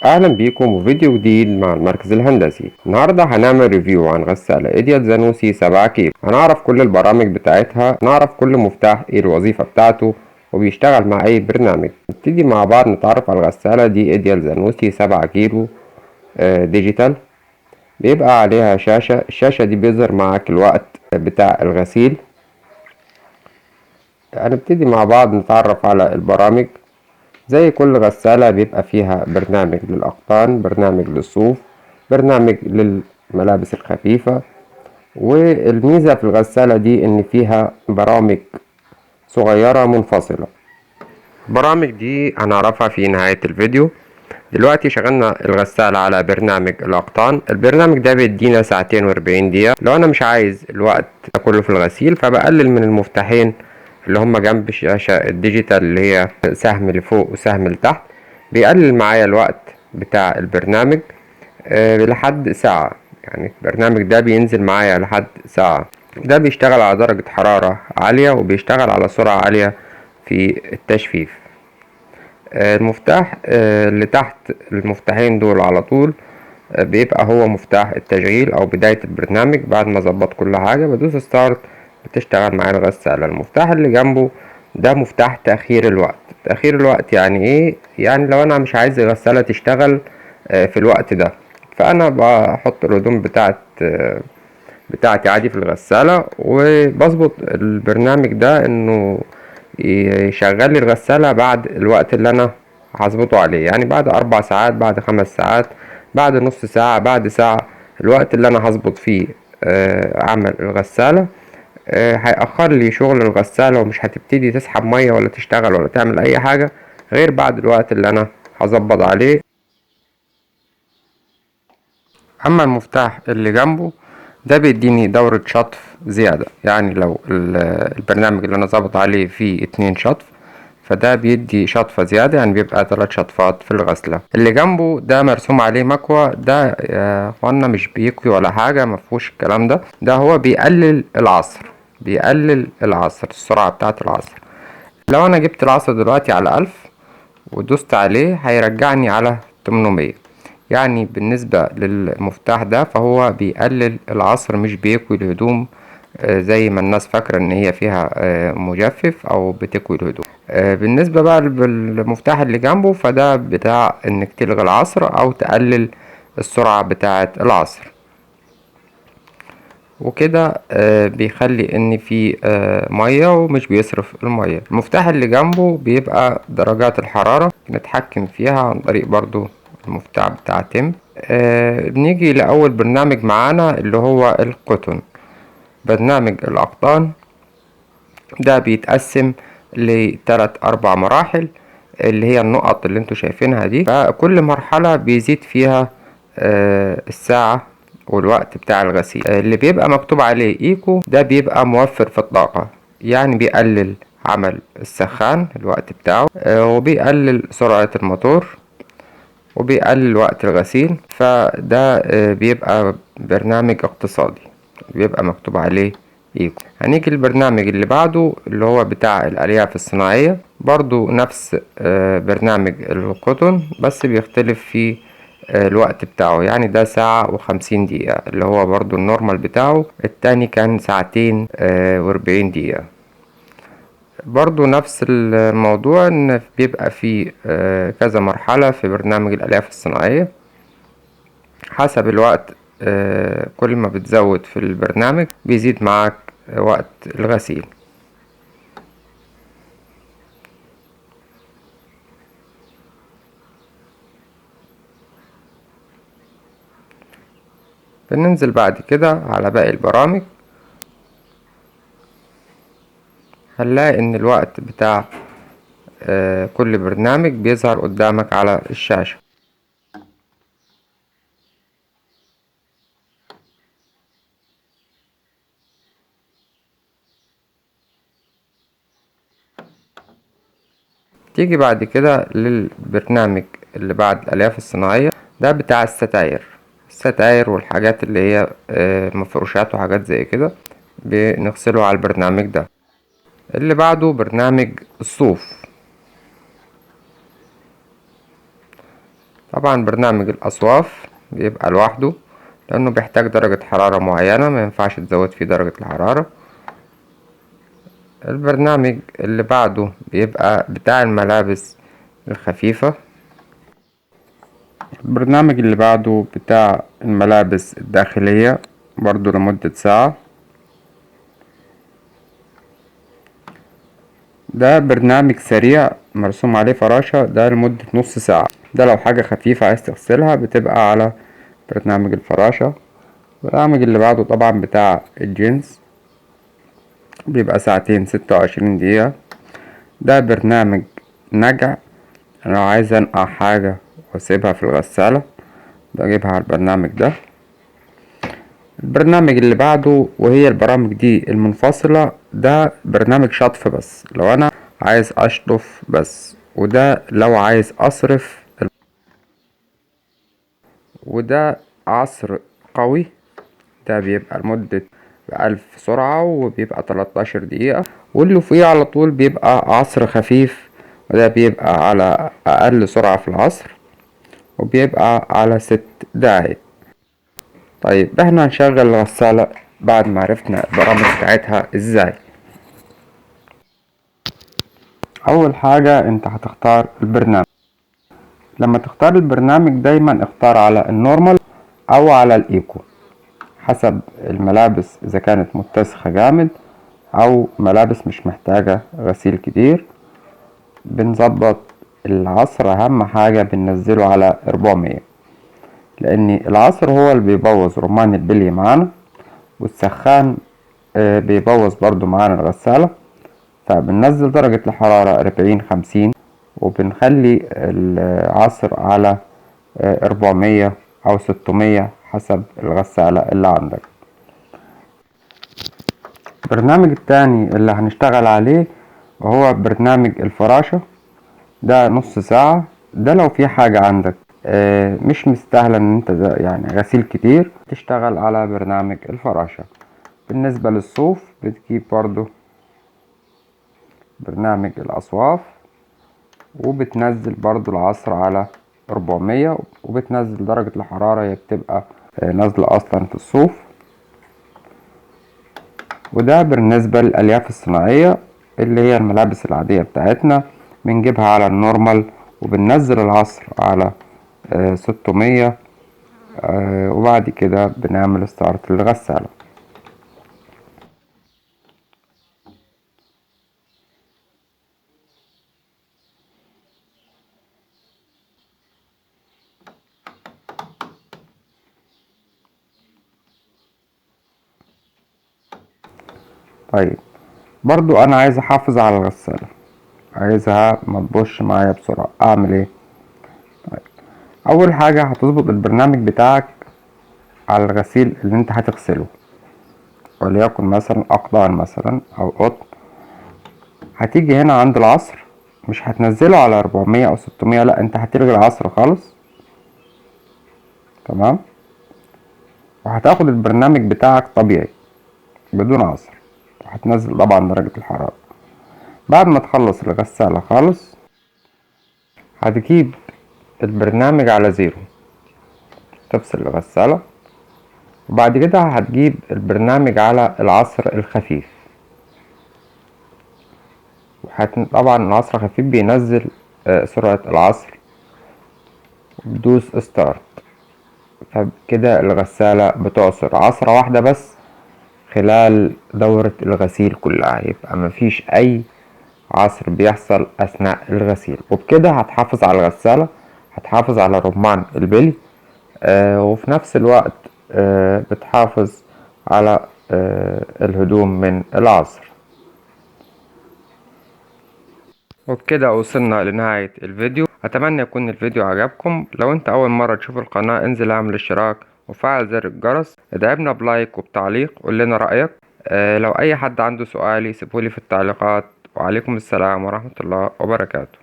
اهلا بيكم وفيديو جديد مع المركز الهندسي. النهارده هنعمل ريفيو عن غسالة ايديال زانوسي 7 كيلو. هنعرف كل البرامج بتاعتها، نعرف كل مفتاح ايه الوظيفة بتاعته وبيشتغل مع اي برنامج. نبتدي مع بعض نتعرف على الغسالة دي. ايديال زانوسي 7 كيلو ديجيتال، بيبقى عليها شاشة. الشاشة دي بيظهر معاك الوقت بتاع الغسيل. هنبتدي مع بعض نتعرف على البرامج. زي كل غسالة بيبقى فيها برنامج للأقطان، برنامج للصوف، برنامج للملابس الخفيفة. والميزة في الغسالة دي إن فيها برامج صغيرة منفصلة. البرامج دي هنعرفها في نهاية الفيديو. دلوقتي شغلنا الغسالة على برنامج الأقطان. البرنامج ده بيدينا ساعتين واربعين دقيقة. لو أنا مش عايز الوقت ده كله في الغسيل فبقلل من المفتاحين اللي هما جنب الشاشة الديجيتال، اللي هي سهم لفوق وسهم لتحت. بيقلل معايا الوقت بتاع البرنامج لحد ساعة. يعني البرنامج ده بينزل معايا لحد ساعة. ده بيشتغل على درجة حرارة عالية وبيشتغل على سرعة عالية في التجفيف. المفتاح اللي تحت المفتاحين دول على طول بيبقى هو مفتاح التشغيل او بداية البرنامج. بعد ما اظبط كل حاجة بدوس ستارت بتشتغل معايا الغسالة. المفتاح اللي جنبه ده مفتاح تأخير الوقت. تأخير الوقت يعني ايه؟ يعني لو انا مش عايز الغسالة تشتغل في الوقت ده، فانا بحط الهدوم بتاعتي عادي في الغسالة وبظبط البرنامج ده انه يشغل لي الغسالة بعد الوقت اللي انا هظبطه عليه. يعني بعد 4 ساعات، بعد 5 ساعات، بعد نص ساعة، بعد ساعة. الوقت اللي انا هظبط فيه عمل الغسالة هيأخر لي شغل الغسالة، ومش هتبتدي تسحب مية ولا تشتغل ولا تعمل اي حاجة غير بعد الوقت اللي انا هظبط عليه. اما المفتاح اللي جنبه ده بيديني دورة شطف زيادة. يعني لو البرنامج اللي انا ظابط عليه فيه 2 شطف، فده بيدي شطفة زيادة، يعني بيبقى 3 شطفات في الغسلة. اللي جنبه ده مرسوم عليه مكوى. ده يا اخوانا مش بيكوي ولا حاجة، مفهوش الكلام ده. ده هو بيقلل العصر، بيقلل العصر، السرعة بتاعة العصر. لو انا جبت العصر دلوقتي على 1000 ودوست عليه هيرجعني على 800. يعني بالنسبة للمفتاح ده فهو بيقلل العصر، مش بيكوي الهدوم زي ما الناس فاكرة ان هي فيها مجفف او بتكوي الهدوم. بالنسبة بقى للمفتاح اللي جنبه فده بتاع انك تلغي العصر او تقلل السرعة بتاعة العصر. وكده بيخلي ان في مية ومش بيصرف المية. المفتاح اللي جنبه بيبقى درجات الحرارة نتحكم فيها عن طريق برضو المفتاح بتاع تيم. بنيجي لأول برنامج معانا اللي هو القطن. برنامج الأقطان ده بيتقسم ل3 4 مراحل، اللي هي النقط اللي انتوا شايفينها دي. فكل مرحلة بيزيد فيها الساعة والوقت بتاع الغسيل. اللي بيبقى مكتوب عليه ايكو ده بيبقى موفر في الطاقة، يعني بيقلل عمل السخان الوقت بتاعه، وبيقلل سرعة الموتور، وبيقلل وقت الغسيل. فده بيبقى برنامج اقتصادي بيبقى مكتوب عليه ايكو. هنيجي البرنامج اللي بعده اللي هو بتاع الألياف الصناعية. برضو نفس برنامج القطن، بس بيختلف في الوقت بتاعه. يعني ده ساعة و50 دقيقة اللي هو برضو النورمال بتاعه. التاني كان ساعتين و40 دقيقة. برضو نفس الموضوع ان بيبقى فيه كذا مرحلة في برنامج الألياف الصناعية حسب الوقت. كل ما بتزود في البرنامج بيزيد معاك وقت الغسيل. بننزل بعد كده على باقي البرامج، هنلاقي ان الوقت بتاع كل برنامج بيظهر قدامك على الشاشة. تيجي بعد كده للبرنامج اللي بعد الألياف الصناعية. ده بتاع الستاير والحاجات اللي هي مفروشات وحاجات زي كده، بنغسله على البرنامج ده. اللي بعده برنامج الصوف. طبعا برنامج الأصواف بيبقى لوحده لأنه بيحتاج درجة حرارة معينة، ما ينفعش تزود فيه درجة الحرارة. البرنامج اللي بعده بيبقى بتاع الملابس الخفيفة. البرنامج اللي بعده بتاع الملابس الداخلية برضو لمدة ساعة. ده برنامج سريع مرسوم عليه فراشة، ده لمدة نص ساعة. ده لو حاجة خفيفة عايز تغسلها بتبقى على برنامج الفراشة. البرنامج اللي بعده طبعا بتاع الجينز، بيبقى ساعتين 26 دقيقة. ده برنامج نجع، أنا لو عايز أنقع حاجة وأسيبها في الغسالة بجيبها على البرنامج ده. البرنامج اللي بعده وهي البرامج دي المنفصلة، ده برنامج شطف بس لو أنا عايز أشطف بس، وده لو عايز أصرف. وده عصر قوي، ده بيبقى لمدة 1000 سرعة وبيبقى 13 دقيقة. واللي فوقيه على طول بيبقى عصر خفيف، وده بيبقى على أقل سرعة في العصر وبيبقى على 6 دقايق. طيب احنا هنشغل الغسالة بعد ما عرفنا البرامج بتاعتها ازاي. أول حاجة انت هتختار البرنامج. لما تختار البرنامج دايما اختار على النورمال أو على الإيكو حسب الملابس، إذا كانت متسخة جامد أو ملابس مش محتاجة غسيل كتير. بنظبط العصر، أهم حاجة بننزله على 400، لأن العصر هو اللي بيبوظ رمان البلي معانا، والسخان بيبوظ برضو معانا الغسالة. فبننزل درجة الحرارة 40-50، وبنخلي العصر على 400 أو 600 حسب الغسالة اللي عندك. البرنامج التاني اللي هنشتغل عليه وهو برنامج الفراشة، ده نص ساعة. ده لو في حاجة عندك مش مستاهلة ان انت يعني غسيل كتير تشتغل على برنامج الفراشة. بالنسبة للصوف بتجيب برضو برنامج الأصواف، وبتنزل برضو العصر على 400، وبتنزل درجة الحرارة هي بتبقى نازلة أصلا في الصوف. وده بالنسبة للألياف الصناعية اللي هي الملابس العادية بتاعتنا، بنجيبها على النورمال وبننزل العصر على 600، وبعد كده بنعمل ستارت للغسالة. طيب برضو انا عايز احافظ على الغسالة، عايزها ما تبوش معايا بسرعة، اعمل ايه؟ طيب اول حاجة هتظبط البرنامج بتاعك على الغسيل اللي انت هتغسله، وليكن مثلا اقطان مثلا او قطن. هتيجي هنا عند العصر، مش هتنزله على 400 او 600، لا انت هتلغي العصر خالص. تمام. وهتاخد البرنامج بتاعك طبيعي بدون عصر، وهتنزل طبعا درجة الحرارة. بعد ما تخلص الغسالة خالص هتجيب البرنامج على 0، تفصل الغسالة، وبعد كده هتجيب البرنامج على العصر الخفيف. طبعا العصر الخفيف بينزل سرعة العصر، وبدوس ستارت. فكده الغسالة بتعصر عصرة واحدة بس خلال دورة الغسيل كلها، يبقى مفيش أي عصر بيحصل أثناء الغسيل. وبكده هتحافظ على الغسالة، هتحافظ على رمان البلي، وفي نفس الوقت بتحافظ على الهدوم من العصر. وبكده وصلنا لنهاية الفيديو. أتمنى يكون الفيديو عجبكم. لو أنت أول مرة تشوف القناة انزل اعمل اشتراك وفعل زر الجرس، ادعمنا بلايك وبتعليق، قول لنا رأيك. لو أي حد عنده سؤال يسيبهولي في التعليقات. وعليكم السلام ورحمة الله وبركاته.